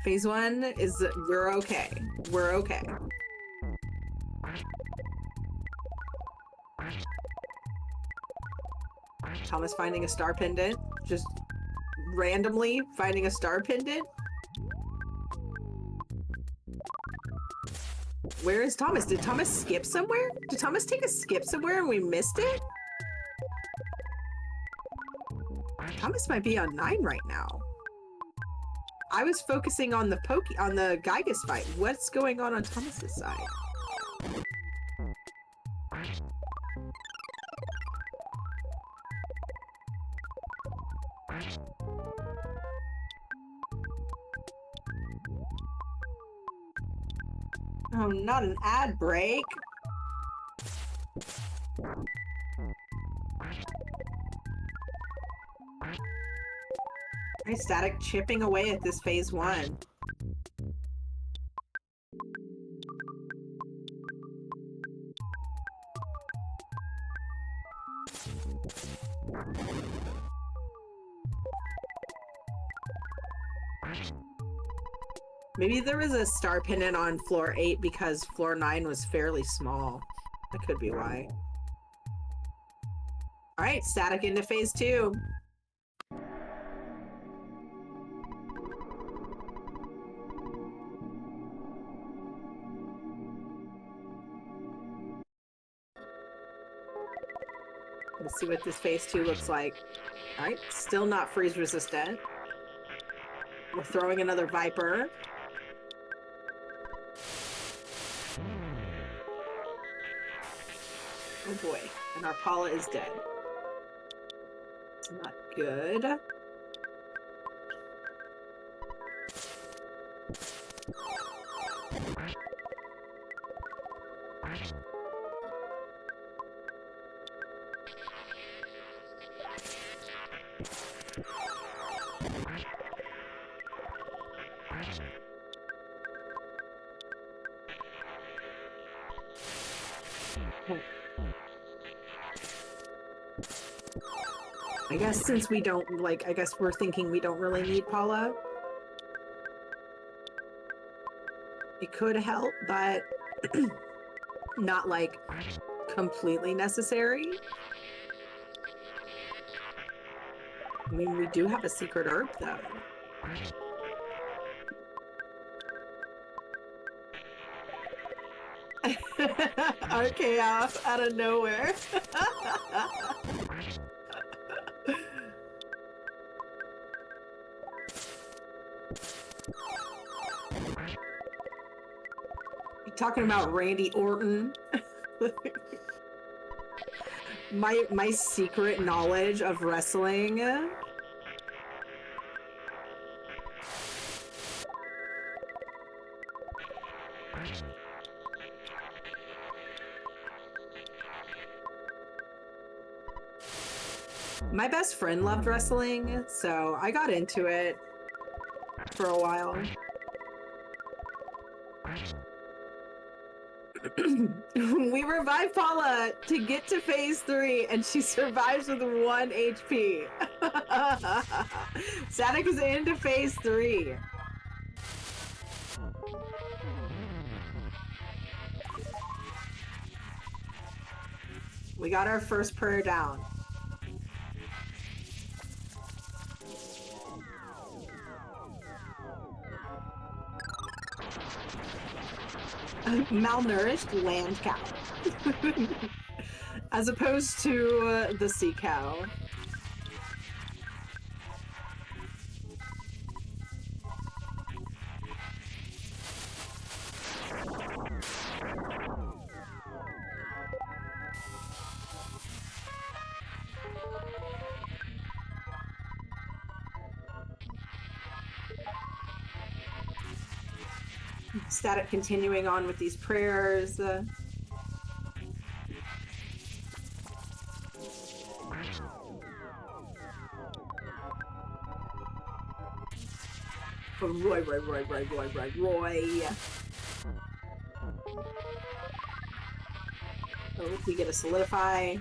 Phase 1 is, we're okay. We're okay. Thomas finding a star pendant. Just randomly finding a star pendant. Where is Thomas? Did Thomas skip somewhere? Did Thomas take a skip somewhere and we missed it? Thomas might be on 9 right now. I was focusing on the Gygus fight. What's going on Thomas's side? Oh, not an ad break. Hey, Static chipping away at this phase 1. Maybe there was a star pendant on floor 8 because floor 9 was fairly small. That could be why. Alright, Static into phase 2. Let's see what this phase 2 looks like. Alright, still not freeze resistant. We're throwing another Viper. Oh boy, and our Paula is dead. It's not good. I guess since we don't, like, I guess we're thinking we don't really need Paula. It could help, but not, like, completely necessary. I mean, we do have a secret herb, though. RK off out of nowhere. You talking about Randy Orton? my secret knowledge of wrestling. My best friend loved wrestling, so I got into it for a while. We revived Paula to get to phase 3, and she survives with 1 HP. Static is into phase 3. We got our first prayer down. Malnourished land cow. As opposed to the sea cow. Static continuing on with these prayers. Roy. Oh, we get a solidify.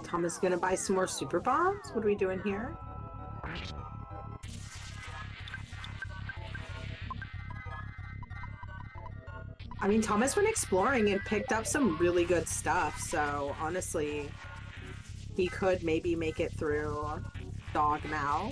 Thomas gonna buy some more super bombs? What are we doing here? I mean, Thomas went exploring and picked up some really good stuff, so honestly, he could maybe make it through Dog now.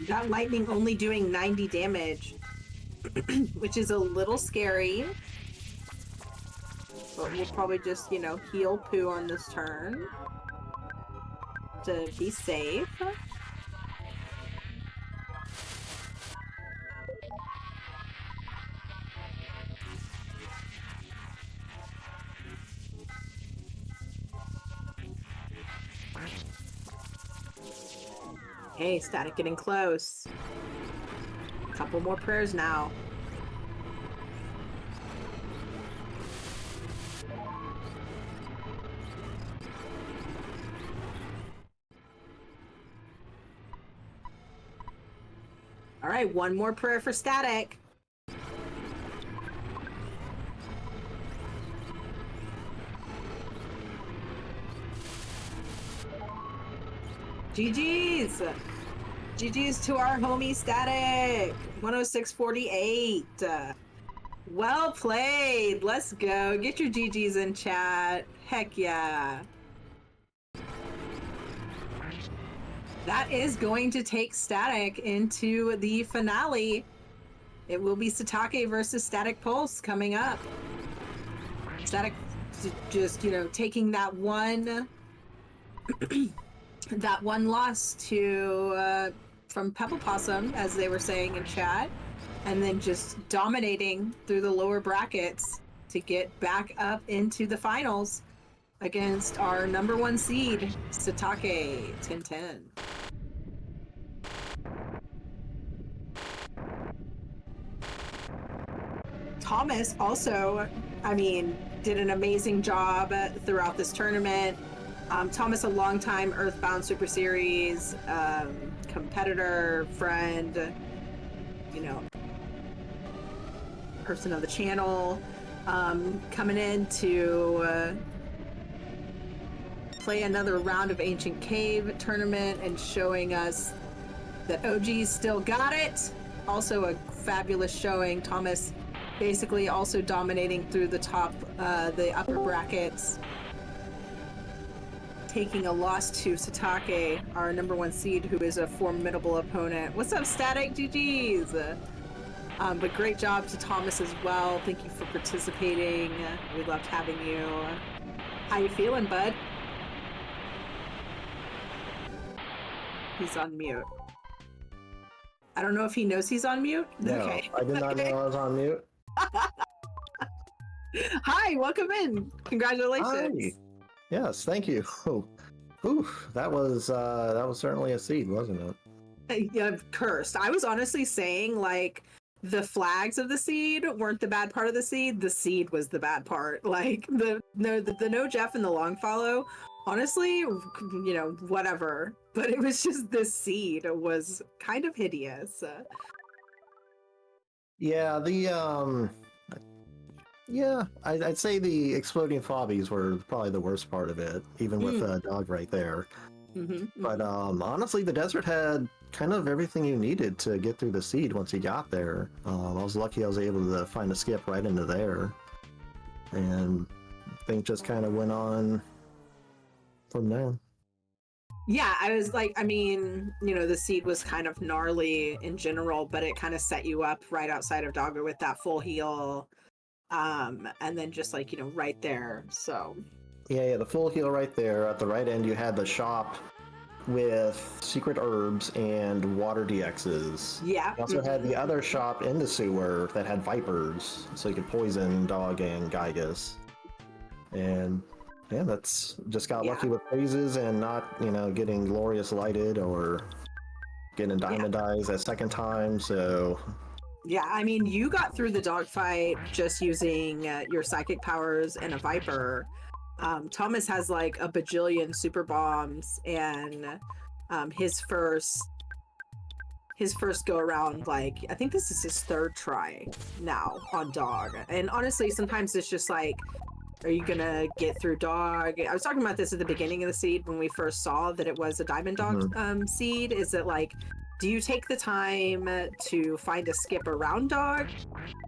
That lightning only doing 90 damage, which is a little scary. But we'll probably just, you know, heal Pooh on this turn to be safe. Hey, Static getting close. Couple more prayers now. All right, one more prayer for Static. GG's! GG's to our homie Static! 106.48. Well played! Let's go. Get your GG's in chat. Heck yeah. That is going to take Static into the finale. It will be Satake versus StaticPulse coming up. Static just, you know, taking that one that one loss to from Pebble Possum, as they were saying in chat, and then just dominating through the lower brackets to get back up into the finals against our #1 seed, Satake 1010. Thomas also, I mean, did an amazing job throughout this tournament. Thomas, a longtime Earthbound Super Series competitor, friend, you know, person of the channel, coming in to play another round of Ancient Cave tournament and showing us that OG's still got it. Also a fabulous showing. Thomas basically also dominating through the top, the upper brackets, taking a loss to Satake, our #1 seed, who is a formidable opponent. What's up, Static? GG's! But great job to Thomas as well. Thank you for participating. We loved having you. How you feeling, bud? He's on mute. I don't know if he knows he's on mute. No, okay. I did not know I was on mute. Hi, welcome in. Congratulations. Hi. Yes, thank you. Oof, that was certainly a seed, wasn't it? Yeah, cursed. I was honestly saying like the flags of the seed weren't the bad part of the seed was the bad part. Like the no Jeff and the long follow, honestly, whatever. But it was just the seed was kind of hideous. Yeah, I'd say the exploding fobbies were probably the worst part of it, even with a dog right there. But honestly, the desert had kind of everything you needed to get through the seed once you got there. I was lucky I was able to find a skip right into there, and things just kind of went on from there. Yeah, I was like, I mean, the seed was kind of gnarly in general, but it kind of set you up right outside of Dogger with that full heal. And then just like, right there. So Yeah, the full heal right there. At the right end, you had the shop with secret herbs and water DXs. yeah. You also had the other shop in the sewer that had vipers, so you could poison dog and Gygus. And yeah, that's just got lucky with phases and not, getting glorious lighted or getting diamond eyes that second time. So Yeah, I mean, you got through the dogfight just using your psychic powers and a viper. Thomas has like a bajillion super bombs, and his first go around, like I think this is his third try now on dog. And honestly, sometimes it's just like, are you gonna get through dog? I was talking about this at the beginning of the seed when we first saw that it was a diamond dog seed. Is it like, do you take the time to find a skip around dog,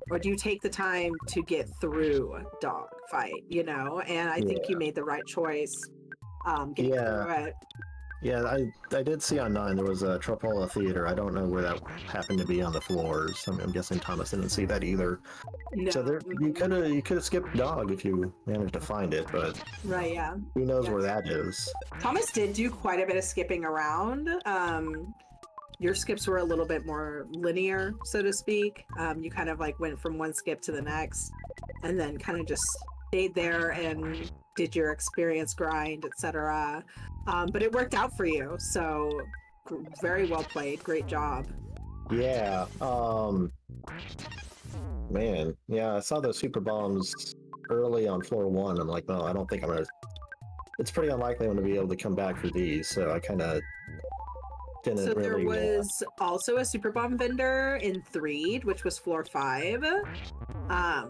or do you take the time to get through dog fight? And I think you made the right choice getting through it. Yeah, I did see on 9 there was a Tropola Theater. I don't know where that happened to be on the floors. I'm guessing Thomas didn't see that either. No. So there, you could have skipped dog if you managed to find it, but Right, yeah. Who knows where that is? Thomas did do quite a bit of skipping around. Your skips were a little bit more linear, so to speak. You kind of like went from one skip to the next, and then kind of just stayed there and did your experience grind, etc. But it worked out for you, so very well played. Great job. Yeah. Man. Yeah, I saw those super bombs early on floor 1. I'm like, no, I don't think I'm gonna. It's pretty unlikely I'm gonna be able to come back for these. So I kind of didn't So really. there was also a super bomb vendor in Threed, which was floor 5.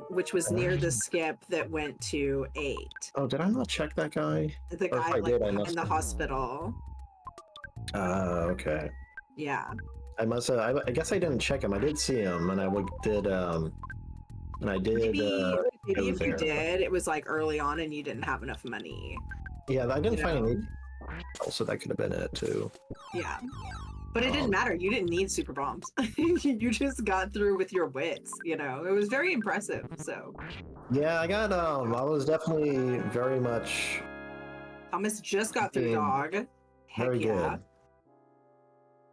Which was near the skip that went to 8. Oh, did I not check that guy? The guy in the hospital. Okay. Yeah. I must have. I guess I didn't check him. I did see him, and I did. And I did. Maybe if you did, it was like early on, and you didn't have enough money. Yeah, I didn't find any. Also, that could have been it too. Yeah. But it didn't matter. You didn't need super bombs. You just got through with your wits, It was very impressive, so. Yeah, I got, I was definitely very much... Thomas just got through dog. Very good.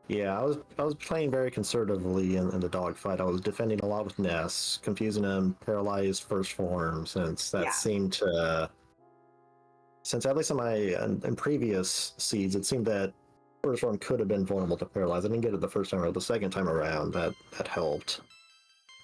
Yeah, I was playing very conservatively in the dog fight. I was defending a lot with Ness, confusing him, paralyzed first form, since that seemed to... Since at least in previous seeds, it seemed that first form could have been vulnerable to paralyze. I didn't get it the first time or the second time around. That helped.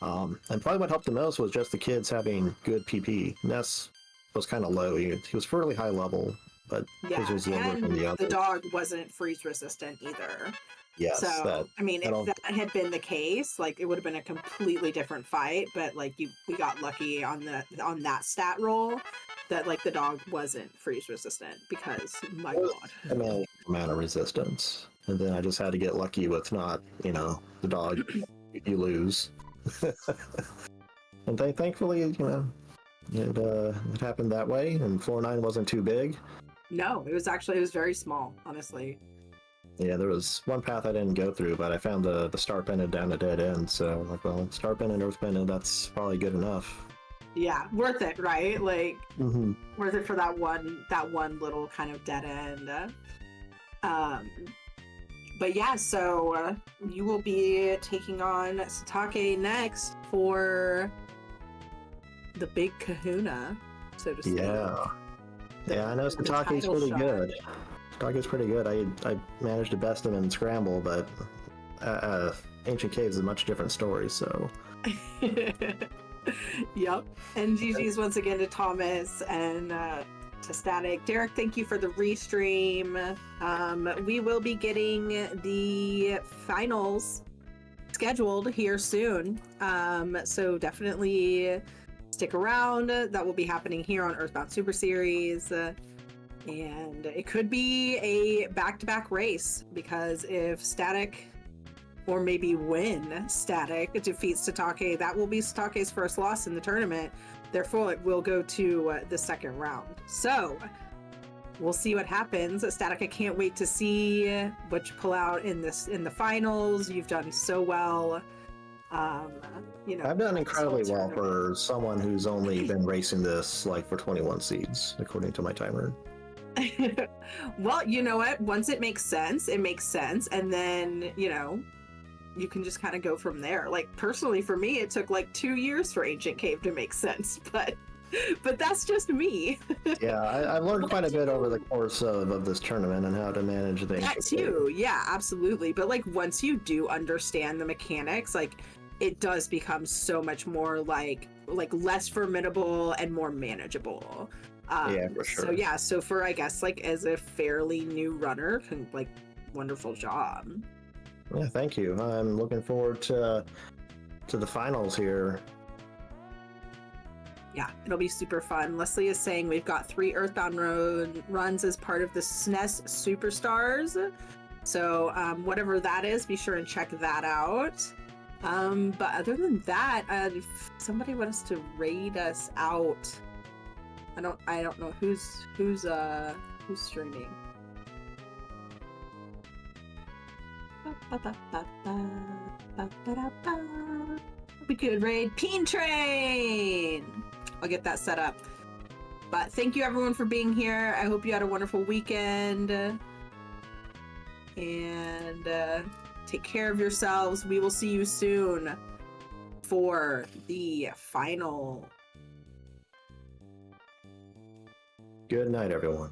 And probably what helped the most was just the kids having good PP. Ness was kind of low. He was fairly high level, but his was lower than the other. The dog wasn't freeze resistant either. Yes. So I mean, if that had been the case, like it would have been a completely different fight. But like we got lucky on that stat roll that like the dog wasn't freeze resistant because my god. Amount of resistance, and then I just had to get lucky with not, the dog. You lose. And thankfully, it happened that way, and floor 9 wasn't too big. No, it was very small, honestly. Yeah, there was one path I didn't go through, but I found the start bended down a dead end, so like, well, start bended, earth bended, that's probably good enough. Yeah, worth it, right? Like, worth it for that one little kind of dead end. But yeah, so you will be taking on Satake next for the big kahuna, so to speak. Yeah, I know Satake's pretty good. Dog is pretty good. I managed to best him in Scramble, but Ancient Caves is a much different story, so... Yep. And GG's once again to Thomas and to Static. Derek, thank you for the restream. We will be getting the finals scheduled here soon. So definitely stick around. That will be happening here on Earthbound Super Series. And it could be a back-to-back race, because if Static, or maybe when Static defeats Satake, that will be Satake's first loss in the tournament. Therefore, it will go to the second round. So we'll see what happens. Static, I can't wait to see what you pull out in the finals. You've done so well. You know, I've done incredibly well for someone who's only been racing this like for 21 seeds, according to my timer. Well, you know what? Once it makes sense, it makes sense. And then, you know, you can just kind of go from there. Like, personally, for me, it took like 2 years for Ancient Cave to make sense, but that's just me. Yeah, I've learned quite a bit over the course of this tournament and how to manage the That too, yeah, absolutely. But like, once you do understand the mechanics, like, it does become so much more like less formidable and more manageable. Yeah, for sure. So yeah, so for, I guess, like, as a fairly new runner, like, wonderful job. Yeah, thank you. I'm looking forward to the finals here. Yeah, it'll be super fun. Leslie is saying we've got 3 Earthbound runs as part of the SNES Superstars. So whatever that is, be sure and check that out. But other than that, if somebody wants to raid us out, I don't know who's streaming. We could raid Peen Train. I'll get that set up. But thank you everyone for being here. I hope you had a wonderful weekend. And take care of yourselves. We will see you soon for the final. Good night, everyone.